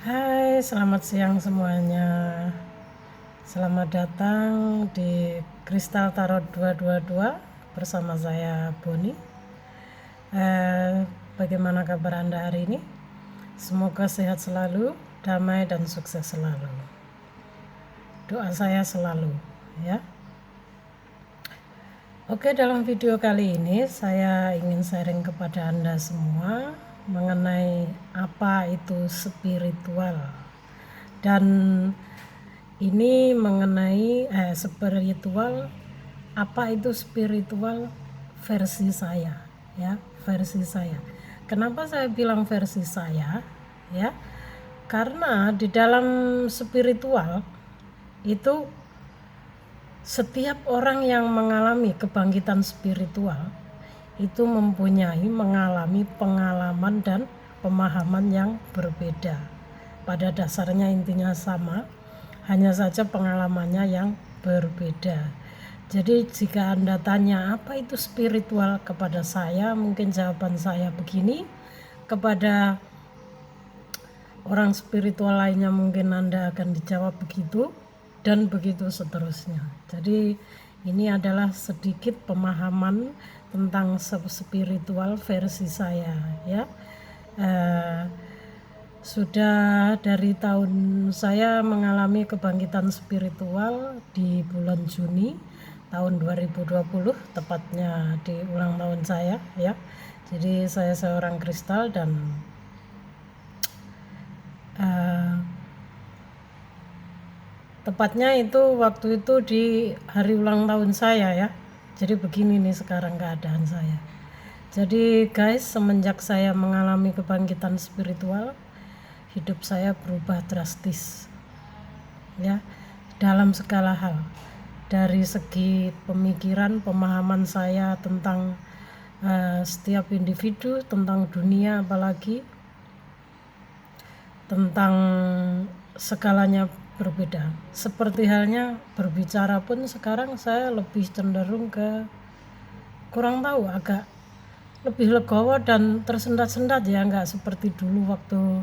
Hai, selamat siang semuanya. Selamat datang di Kristal Tarot 222 bersama saya Boni. Bagaimana kabar Anda hari ini? Semoga sehat selalu, damai dan sukses selalu. Doa saya selalu, ya. Oke, dalam video kali ini saya ingin sharing kepada Anda semua mengenai apa itu spiritual. Dan ini mengenai spiritual, apa itu spiritual versi saya, ya, versi saya. Kenapa saya bilang versi saya, ya? Karena di dalam spiritual itu setiap orang yang mengalami kebangkitan spiritual itu mengalami pengalaman dan pemahaman yang berbeda. Pada dasarnya intinya sama, hanya saja pengalamannya yang berbeda. Jadi jika Anda tanya apa itu spiritual kepada saya, mungkin jawaban saya begini. Kepada orang spiritual lainnya mungkin Anda akan dijawab begitu, dan begitu seterusnya. Jadi ini adalah sedikit pemahaman tentang spiritual versi saya, ya. Sudah dari tahun saya mengalami kebangkitan spiritual di bulan Juni tahun 2020, tepatnya di ulang tahun saya, ya. Jadi saya seorang kristal dan tepatnya itu waktu itu di hari ulang tahun saya, ya. Jadi begini nih sekarang keadaan saya. Jadi guys, semenjak saya mengalami kebangkitan spiritual, hidup saya berubah drastis, ya, dalam segala hal. Dari segi pemikiran, pemahaman saya tentang setiap individu, tentang dunia, apalagi tentang segalanya berbeda. Seperti halnya berbicara pun sekarang saya lebih cenderung ke kurang tahu, agak lebih legowo dan tersendat-sendat, ya, nggak seperti dulu waktu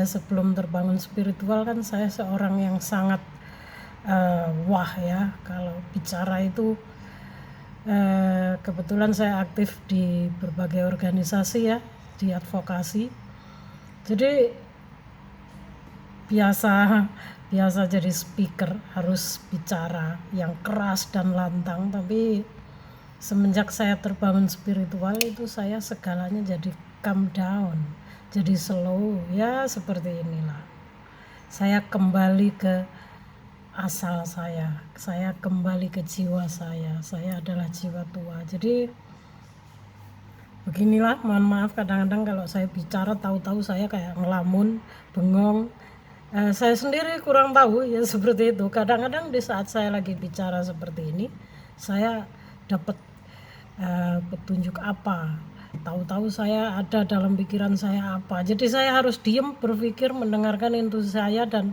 sebelum terbangun spiritual. Kan saya seorang yang sangat wah, ya, kalau bicara itu kebetulan saya aktif di berbagai organisasi, ya, di advokasi. Jadi biasa jadi speaker, harus bicara yang keras dan lantang. Tapi semenjak saya terbangun spiritual itu saya segalanya jadi calm down, jadi slow, ya, seperti inilah. Saya kembali ke asal saya kembali ke jiwa saya adalah jiwa tua. Jadi beginilah, mohon maaf kadang-kadang kalau saya bicara tahu-tahu saya kayak ngelamun, bengong. Saya sendiri kurang tahu, ya, seperti itu. Kadang-kadang di saat saya lagi bicara seperti ini, saya dapat petunjuk apa, tahu-tahu saya ada dalam pikiran saya apa. Jadi saya harus diam, berpikir, mendengarkan intuisi saya dan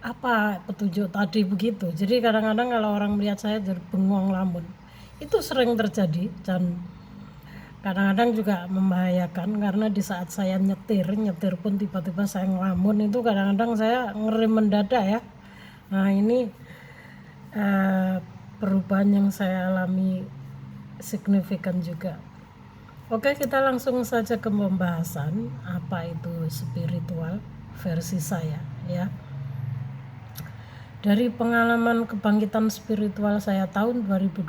apa petunjuk tadi, begitu. Jadi kadang-kadang kalau orang melihat saya jadi bengong, lamun, itu sering terjadi dan kadang-kadang juga membahayakan, karena di saat saya nyetir pun tiba-tiba saya ngelamun, itu kadang-kadang saya ngerem mendadak, ya. Nah, ini perubahan yang saya alami signifikan juga. Oke, kita langsung saja ke pembahasan apa itu spiritual versi saya, ya. Dari pengalaman kebangkitan spiritual saya tahun 2020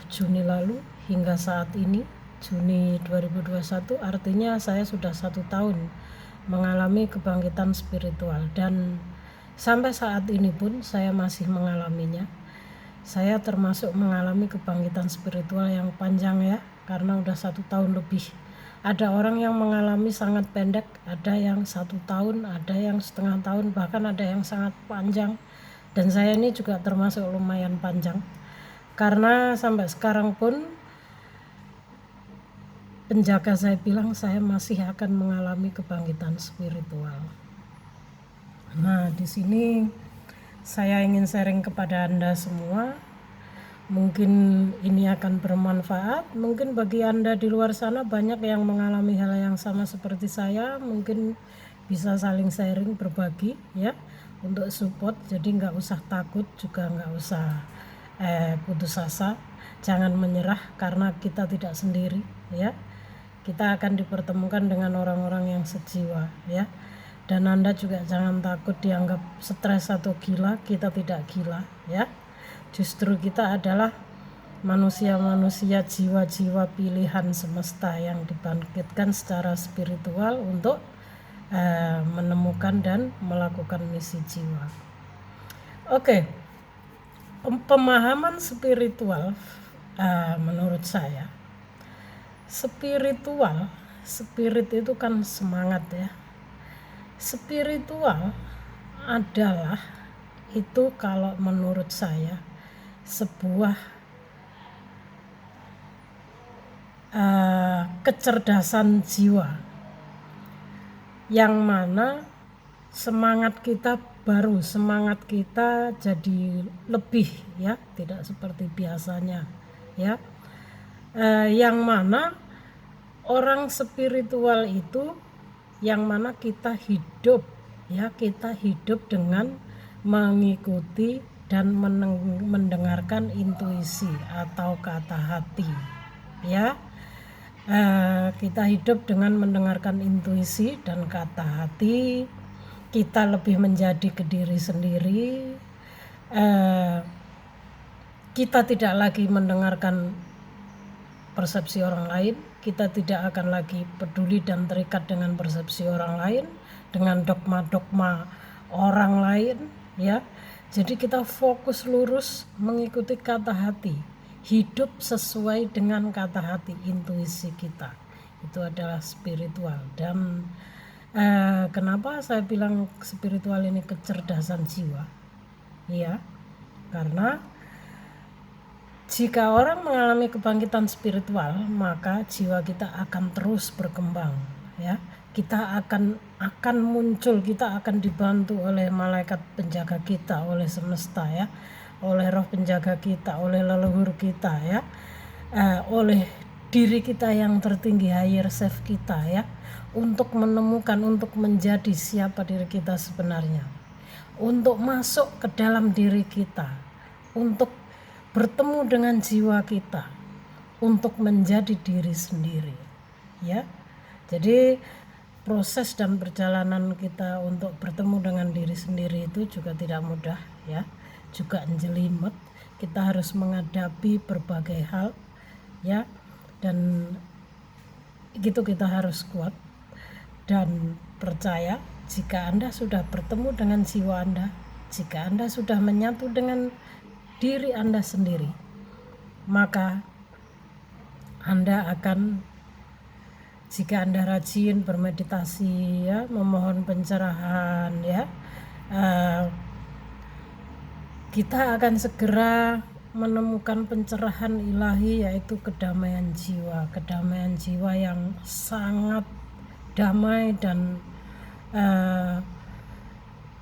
Juni lalu hingga saat ini Juni 2021, artinya saya sudah 1 tahun mengalami kebangkitan spiritual, dan sampai saat ini pun saya masih mengalaminya. Saya termasuk mengalami kebangkitan spiritual yang panjang, ya, karena udah 1 tahun lebih. Ada orang yang mengalami sangat pendek, ada yang 1 tahun, ada yang setengah tahun, bahkan ada yang sangat panjang. Dan saya ini juga termasuk lumayan panjang, karena sampai sekarang pun penjaga saya bilang saya masih akan mengalami kebangkitan spiritual. Nah, di sini saya ingin sharing kepada Anda semua. Mungkin ini akan bermanfaat. Mungkin bagi Anda di luar sana banyak yang mengalami hal yang sama seperti saya. Mungkin bisa saling sharing, berbagi ya, untuk support. Jadi nggak usah takut, juga nggak usah putus asa, jangan menyerah karena kita tidak sendiri ya. Kita akan dipertemukan dengan orang-orang yang sejiwa ya. Dan Anda juga jangan takut dianggap stres atau gila, kita tidak gila ya. Justru kita adalah manusia-manusia, jiwa-jiwa pilihan semesta yang dibangkitkan secara spiritual untuk menemukan dan melakukan misi jiwa. Oke, pemahaman spiritual menurut saya, spirit itu kan semangat ya. Spiritual adalah itu kalau menurut saya sebuah kecerdasan jiwa yang mana semangat kita baru, semangat kita jadi lebih ya, tidak seperti biasanya ya. Yang mana orang spiritual itu yang mana kita hidup ya, kita hidup dengan mengikuti dan mendengarkan intuisi atau kata hati ya. Kita hidup dengan mendengarkan intuisi dan kata hati, kita lebih menjadi ke diri sendiri, kita tidak lagi mendengarkan persepsi orang lain, kita tidak akan lagi peduli dan terikat dengan persepsi orang lain, dengan dogma-dogma orang lain ya. Jadi kita fokus lurus mengikuti kata hati, hidup sesuai dengan kata hati, intuisi kita. Itu adalah spiritual. Dan kenapa saya bilang spiritual ini kecerdasan jiwa ya, karena jika orang mengalami kebangkitan spiritual, maka jiwa kita akan terus berkembang ya. Kita akan muncul, kita akan dibantu oleh malaikat penjaga kita, oleh semesta ya, oleh roh penjaga kita, oleh leluhur kita ya, oleh diri kita yang tertinggi, higher self kita ya, untuk menemukan, untuk menjadi siapa diri kita sebenarnya, untuk masuk ke dalam diri kita, untuk bertemu dengan jiwa kita, untuk menjadi diri sendiri ya. Jadi proses dan perjalanan kita untuk bertemu dengan diri sendiri itu juga tidak mudah ya, juga jelimet. Kita harus menghadapi berbagai hal ya, dan gitu kita harus kuat dan percaya. Jika Anda sudah bertemu dengan jiwa Anda, jika Anda sudah menyatu dengan diri Anda sendiri, maka Anda akan, jika Anda rajin bermeditasi ya, memohon pencerahan ya, kita akan segera menemukan pencerahan ilahi, yaitu kedamaian jiwa yang sangat damai dan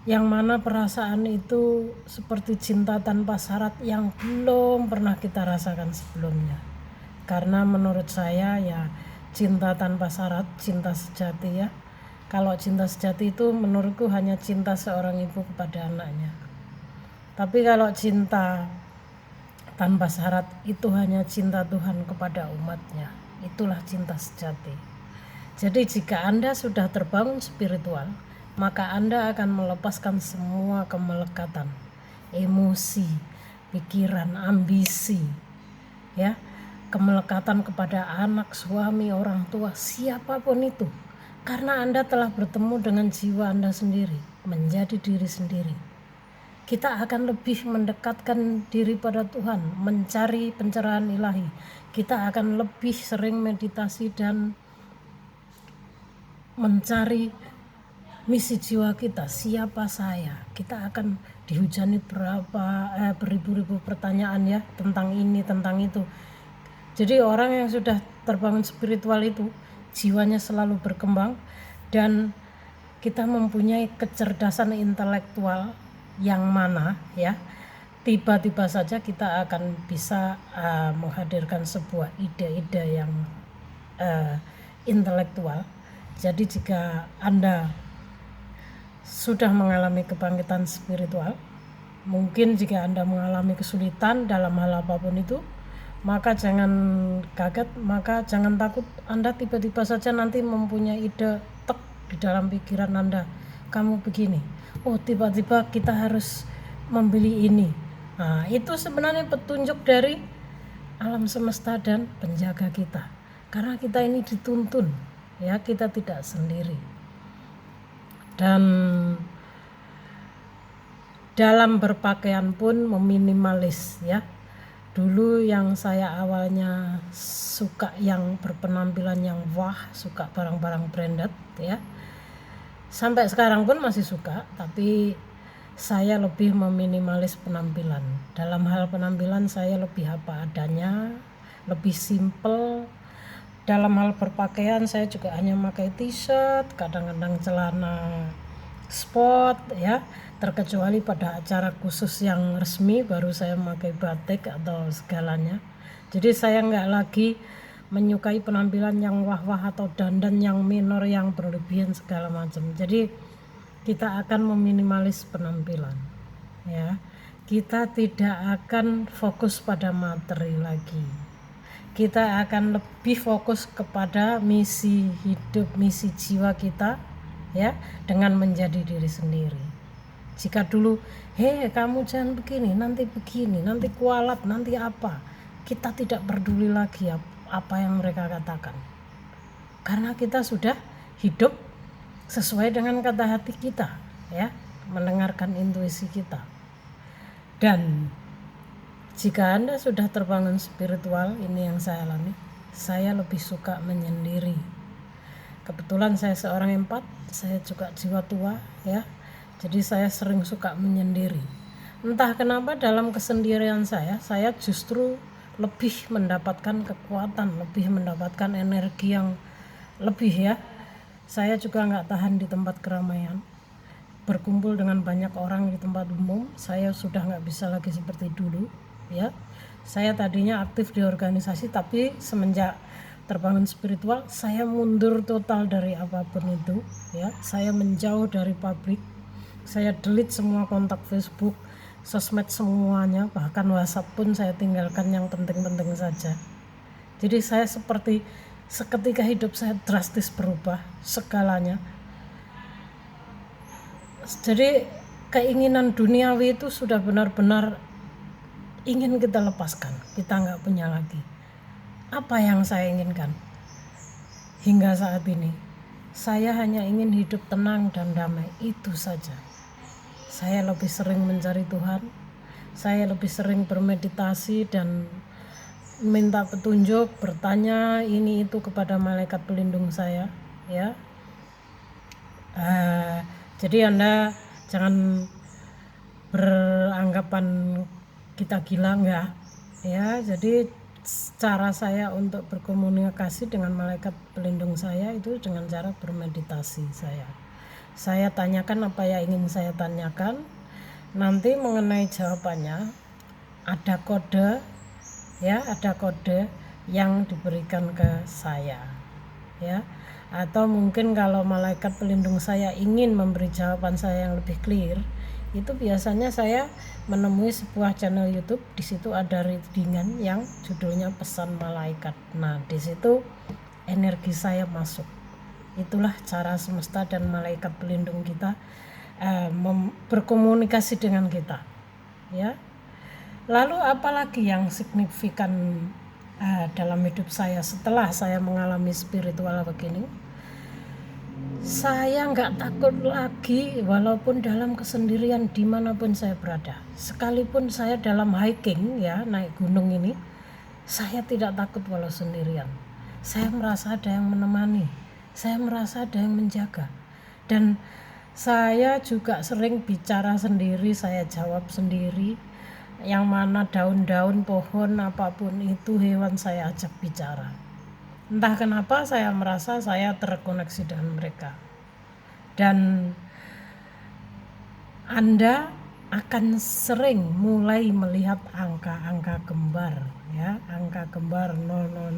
yang mana perasaan itu seperti cinta tanpa syarat yang belum pernah kita rasakan sebelumnya. Karena menurut saya ya, cinta tanpa syarat, cinta sejati ya. Kalau cinta sejati itu menurutku hanya cinta seorang ibu kepada anaknya. Tapi kalau cinta tanpa syarat itu hanya cinta Tuhan kepada umatnya. Itulah cinta sejati. Jadi jika Anda sudah terbangun spiritual, maka Anda akan melepaskan semua kemelekatan, emosi, pikiran, ambisi ya, kemelekatan kepada anak, suami, orang tua, siapapun itu, karena Anda telah bertemu dengan jiwa Anda sendiri, menjadi diri sendiri. Kita akan lebih mendekatkan diri pada Tuhan, mencari pencerahan ilahi. Kita akan lebih sering meditasi dan mencari misi jiwa kita, siapa saya. Kita akan dihujani beribu-ribu pertanyaan ya, tentang ini, tentang itu. Jadi orang yang sudah terbangun spiritual itu jiwanya selalu berkembang, dan kita mempunyai kecerdasan intelektual yang mana ya, tiba-tiba saja kita akan bisa menghadirkan sebuah ide-ide yang intelektual. Jadi jika Anda sudah mengalami kebangkitan spiritual. Mungkin jika Anda mengalami kesulitan dalam hal apapun itu, maka jangan kaget, maka jangan takut. Anda tiba-tiba saja nanti mempunyai ide tek di dalam pikiran Anda, kamu begini, oh tiba-tiba kita harus membeli ini. Nah, itu sebenarnya petunjuk dari alam semesta dan penjaga kita, karena kita ini dituntun, ya, kita tidak sendiri. Dan dalam berpakaian pun meminimalis, ya. Dulu yang saya awalnya suka yang berpenampilan yang wah, suka barang-barang branded, ya. Sampai sekarang pun masih suka, tapi saya lebih meminimalis penampilan. Dalam hal penampilan saya lebih apa adanya, lebih simple. Dalam hal berpakaian saya juga hanya pakai t-shirt, kadang-kadang celana sport, ya, terkecuali pada acara khusus yang resmi baru saya memakai batik atau segalanya. Jadi saya nggak lagi menyukai penampilan yang wah-wah atau dandan yang minor yang berlebihan segala macam. Jadi kita akan meminimalis penampilan, ya. Kita tidak akan fokus pada materi lagi. Kita akan lebih fokus kepada misi hidup, misi jiwa kita, ya, dengan menjadi diri sendiri. Jika dulu, kamu jangan begini, nanti kualat, nanti apa, kita tidak peduli lagi apa yang mereka katakan, karena kita sudah hidup sesuai dengan kata hati kita, ya, mendengarkan intuisi kita. Dan jika Anda sudah terbangun spiritual, ini yang saya alami, saya lebih suka menyendiri. Kebetulan saya seorang empat, saya juga jiwa tua, ya. Jadi saya sering suka menyendiri. Entah kenapa dalam kesendirian saya justru lebih mendapatkan kekuatan, lebih mendapatkan energi yang lebih, ya. Saya juga nggak tahan di tempat keramaian. Berkumpul dengan banyak orang di tempat umum, saya sudah nggak bisa lagi seperti dulu, ya. Saya tadinya aktif di organisasi, tapi semenjak terbangun spiritual, saya mundur total dari apapun itu, ya. Saya menjauh dari publik. Saya delete semua kontak Facebook, sosmed semuanya, bahkan WhatsApp pun saya tinggalkan yang penting-penting saja. Jadi saya seperti seketika hidup saya drastis berubah segalanya. Jadi keinginan duniawi itu sudah benar-benar ingin kita lepaskan, kita nggak punya lagi. Apa yang saya inginkan hingga saat ini? Saya hanya ingin hidup tenang dan damai, itu saja. Saya lebih sering mencari Tuhan, saya lebih sering bermeditasi dan minta petunjuk, bertanya ini itu kepada malaikat pelindung saya, ya. Jadi Anda jangan beranggapan kita gila, enggak, ya. Jadi cara saya untuk berkomunikasi dengan malaikat pelindung saya itu dengan cara bermeditasi. Saya tanyakan apa yang ingin saya tanyakan, nanti mengenai jawabannya ada kode, ya, ada kode yang diberikan ke saya, ya. Atau mungkin kalau malaikat pelindung saya ingin memberi jawaban saya yang lebih clear, itu biasanya saya menemui sebuah channel YouTube. Di situ ada readingan yang judulnya Pesan Malaikat. Nah, di situ energi saya masuk. Itulah cara semesta dan malaikat pelindung kita berkomunikasi dengan kita, ya. Lalu apalagi yang signifikan dalam hidup saya setelah saya mengalami spiritual begini? Saya nggak takut lagi walaupun dalam kesendirian dimanapun saya berada. Sekalipun saya dalam hiking, ya, naik gunung ini, saya tidak takut walau sendirian. Saya merasa ada yang menemani, saya merasa ada yang menjaga. Dan saya juga sering bicara sendiri, saya jawab sendiri. Yang mana daun-daun, pohon, apapun itu, hewan, saya ajak bicara. Entah kenapa saya merasa saya terkoneksi dengan mereka. Dan Anda akan sering mulai melihat angka-angka kembar, ya, angka kembar 000,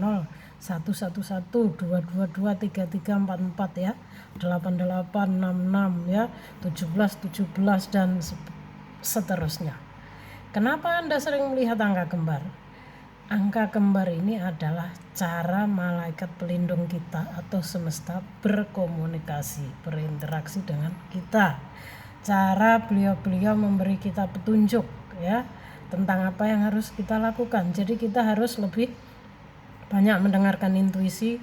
111, 222, 3344, ya. 88, 66 ya, 17, 17 dan seterusnya. Kenapa Anda sering melihat angka kembar? Angka kembar ini adalah cara malaikat pelindung kita atau semesta berkomunikasi, berinteraksi dengan kita. Cara beliau-beliau memberi kita petunjuk ya tentang apa yang harus kita lakukan. Jadi kita harus lebih banyak mendengarkan intuisi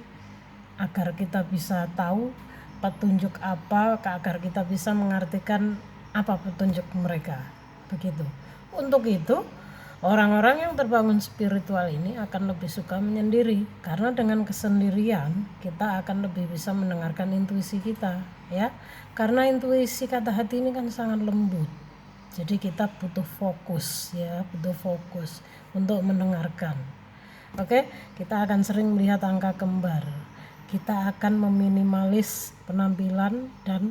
agar kita bisa tahu petunjuk apa, agar kita bisa mengartikan apa petunjuk mereka. Begitu. Untuk itu orang-orang yang terbangun spiritual ini akan lebih suka menyendiri, karena dengan kesendirian kita akan lebih bisa mendengarkan intuisi kita ya. Karena intuisi kata hati ini kan sangat lembut. Jadi kita butuh fokus ya, butuh fokus untuk mendengarkan. Oke, kita akan sering melihat angka kembar. Kita akan meminimalis penampilan dan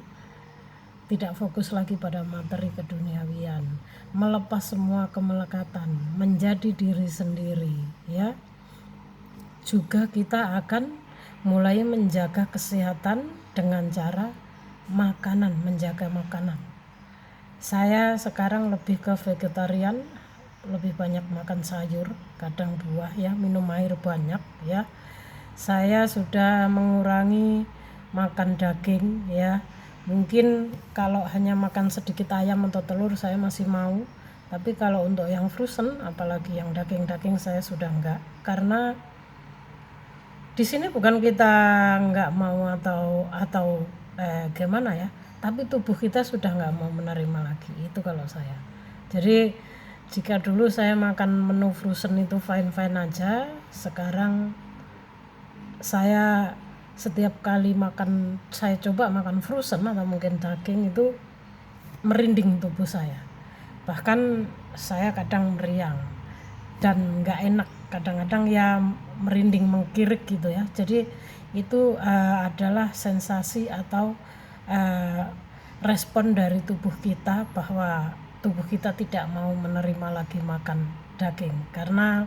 tidak fokus lagi pada materi keduniawian, melepas semua kemelekatan, menjadi diri sendiri ya. Juga kita akan mulai menjaga kesehatan dengan cara makanan, menjaga makanan. Saya sekarang lebih ke vegetarian, lebih banyak makan sayur, kadang buah ya, minum air banyak ya. Saya sudah mengurangi makan daging ya. Mungkin kalau hanya makan sedikit ayam atau telur saya masih mau, tapi kalau untuk yang frozen apalagi yang daging-daging saya sudah enggak. Karena di sini bukan kita enggak mau atau gimana ya, tapi tubuh kita sudah enggak mau menerima lagi. Itu kalau saya. Jadi jika dulu saya makan menu frozen itu fine-fine aja, sekarang saya setiap kali saya coba makan frozen atau mungkin daging itu merinding tubuh saya. Bahkan saya kadang meriang dan nggak enak, kadang-kadang ya merinding, mengkirik gitu ya. Jadi itu adalah sensasi atau respon dari tubuh kita bahwa tubuh kita tidak mau menerima lagi makan daging. Karena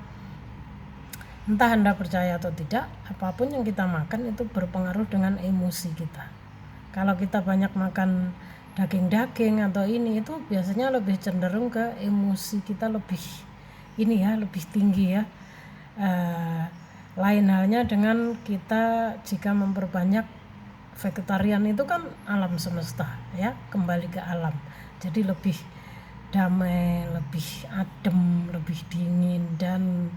entah Anda percaya atau tidak, apapun yang kita makan itu berpengaruh dengan emosi kita. Kalau kita banyak makan daging-daging atau ini, itu biasanya lebih cenderung ke emosi kita lebih lebih tinggi ya. Lain halnya dengan kita jika memperbanyak vegetarian, itu kan alam semesta ya, kembali ke alam. Jadi lebih damai, lebih adem, lebih dingin, dan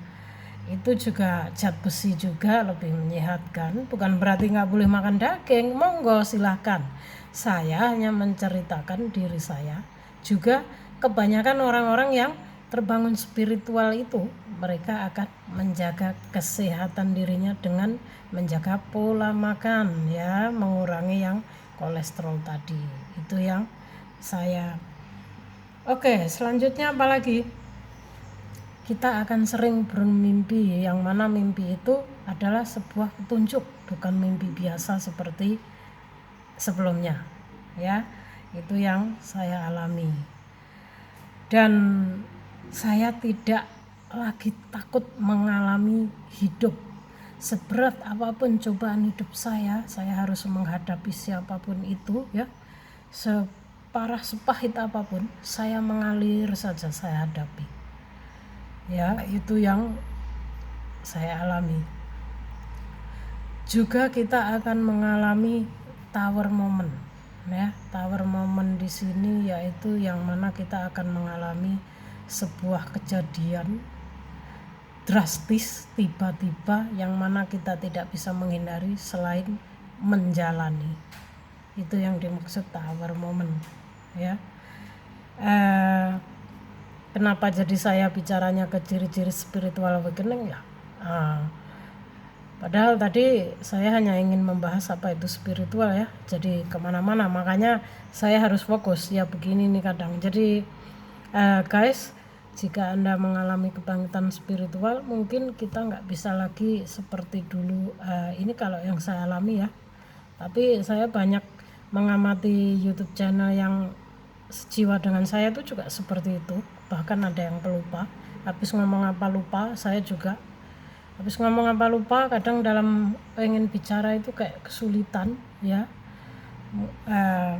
itu juga zat besi juga lebih menyehatkan. Bukan berarti nggak boleh makan daging, monggo silahkan. Saya hanya menceritakan diri saya. Juga kebanyakan orang-orang yang terbangun spiritual itu, mereka akan menjaga kesehatan dirinya dengan menjaga pola makan ya, mengurangi yang kolesterol tadi. Itu yang saya. Oke, selanjutnya apa lagi? Kita akan sering bermimpi, yang mana mimpi itu adalah sebuah petunjuk, bukan mimpi biasa seperti sebelumnya ya. Itu yang saya alami, dan saya tidak lagi takut mengalami hidup seberat apapun cobaan hidup saya harus menghadapi siapapun itu ya, separah sepahit apapun saya mengalir saja, saya hadapi ya. Itu yang saya alami. Juga kita akan mengalami tower moment ya. Tower moment di sini yaitu yang mana kita akan mengalami sebuah kejadian drastis tiba-tiba yang mana kita tidak bisa menghindari selain menjalani. Itu yang dimaksud tower moment ya. Kenapa jadi saya bicaranya ke ciri-ciri spiritual awakening ya? Padahal tadi saya hanya ingin membahas apa itu spiritual ya. Jadi kemana-mana, makanya saya harus fokus ya, begini nih kadang. Jadi guys, jika Anda mengalami kebangkitan spiritual, mungkin kita nggak bisa lagi seperti dulu. Ini kalau yang saya alami ya. Tapi saya banyak mengamati YouTube channel yang sejiwa dengan saya itu juga seperti itu. Bahkan ada yang pelupa, habis ngomong apa lupa. Saya juga habis ngomong apa lupa, kadang dalam pengen bicara itu kayak kesulitan ya. Eh,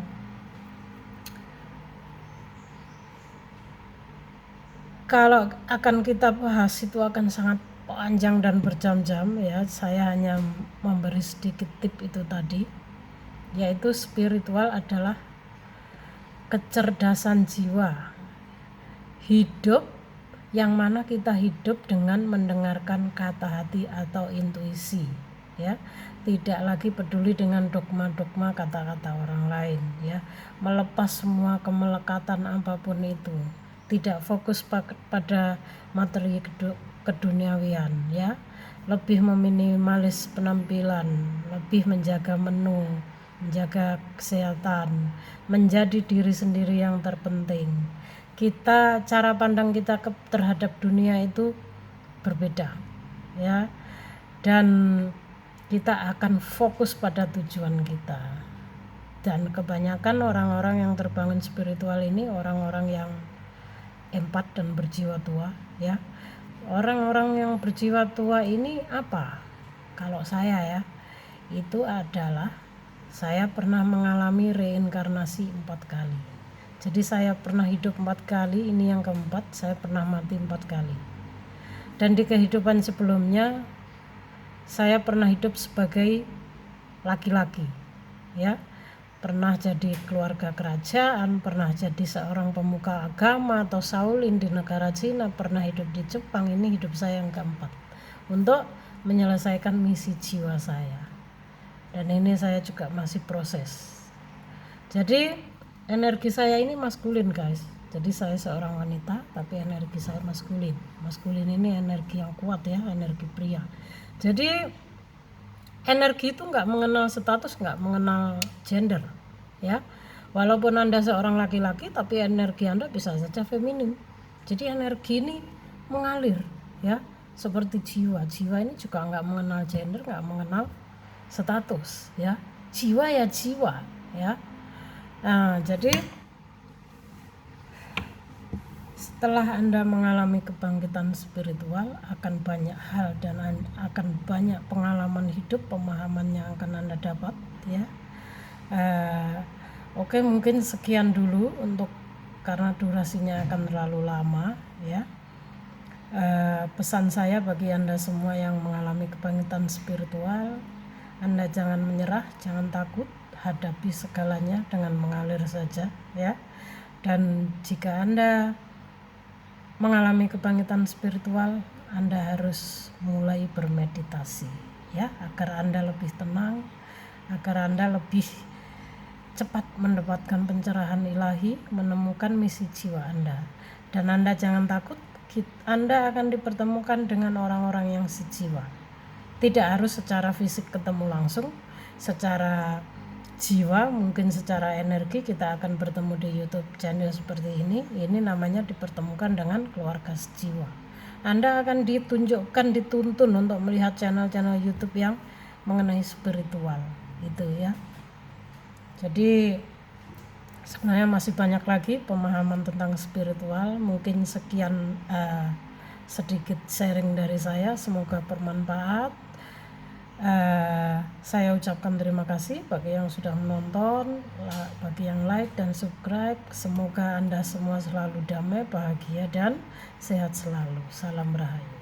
Kalau akan kita bahas itu akan sangat panjang dan berjam-jam ya. Saya hanya memberi sedikit tip itu tadi, yaitu spiritual adalah kecerdasan jiwa. Hidup yang mana kita hidup dengan mendengarkan kata hati atau intuisi, ya. Tidak lagi peduli dengan dogma-dogma kata-kata orang lain, ya. Melepas semua kemelekatan apapun itu. Tidak fokus pada materi keduniawian, ya. Lebih meminimalis penampilan, lebih menjaga menu, menjaga kesehatan, menjadi diri sendiri yang terpenting. Cara pandang kita terhadap dunia itu berbeda, ya, dan kita akan fokus pada tujuan kita. Dan kebanyakan orang-orang yang terbangun spiritual ini orang-orang yang empat dan berjiwa tua, ya. Orang-orang yang berjiwa tua ini apa? Kalau saya ya, itu adalah saya pernah mengalami reinkarnasi 4 kali. Jadi saya pernah hidup 4 kali, ini yang keempat, saya pernah mati 4 kali. Dan di kehidupan sebelumnya saya pernah hidup sebagai laki-laki, ya. Pernah jadi keluarga kerajaan, pernah jadi seorang pemuka agama atau Shaolin di negara Cina, pernah hidup di Jepang. Ini hidup saya yang keempat untuk menyelesaikan misi jiwa saya. Dan ini saya juga masih proses. Jadi energi saya ini maskulin, guys. Jadi saya seorang wanita tapi energi saya maskulin. Maskulin ini energi yang kuat, ya, energi pria. Jadi energi itu nggak mengenal status, nggak mengenal gender, ya. Walaupun Anda seorang laki-laki tapi energi Anda bisa saja feminim. Jadi energi ini mengalir, ya, seperti jiwa. Jiwa ini juga nggak mengenal gender, nggak mengenal status, ya. Jiwa ya jiwa, ya. Nah, jadi setelah Anda mengalami kebangkitan spiritual, akan banyak hal dan akan banyak pengalaman hidup, pemahaman yang akan Anda dapat, ya. Oke, mungkin sekian dulu karena durasinya akan terlalu lama, ya. Pesan saya bagi Anda semua yang mengalami kebangkitan spiritual, Anda jangan menyerah, jangan takut, hadapi segalanya dengan mengalir saja, ya. Dan jika Anda mengalami kebangkitan spiritual, Anda harus mulai bermeditasi, ya, agar Anda lebih tenang, agar Anda lebih cepat mendapatkan pencerahan ilahi, menemukan misi jiwa Anda. Dan Anda jangan takut, Anda akan dipertemukan dengan orang-orang yang sejiwa. Tidak harus secara fisik ketemu langsung, secara jiwa, mungkin secara energi kita akan bertemu di YouTube channel seperti ini. Ini namanya dipertemukan dengan keluarga sejiwa. Anda akan dituntun untuk melihat channel-channel YouTube yang mengenai spiritual, gitu, ya. Jadi sebenarnya masih banyak lagi pemahaman tentang spiritual. Mungkin sekian sedikit sharing dari saya, semoga bermanfaat. Saya ucapkan terima kasih bagi yang sudah menonton, bagi yang like dan subscribe. Semoga Anda semua selalu damai, bahagia, dan sehat selalu. Salam Rahayu.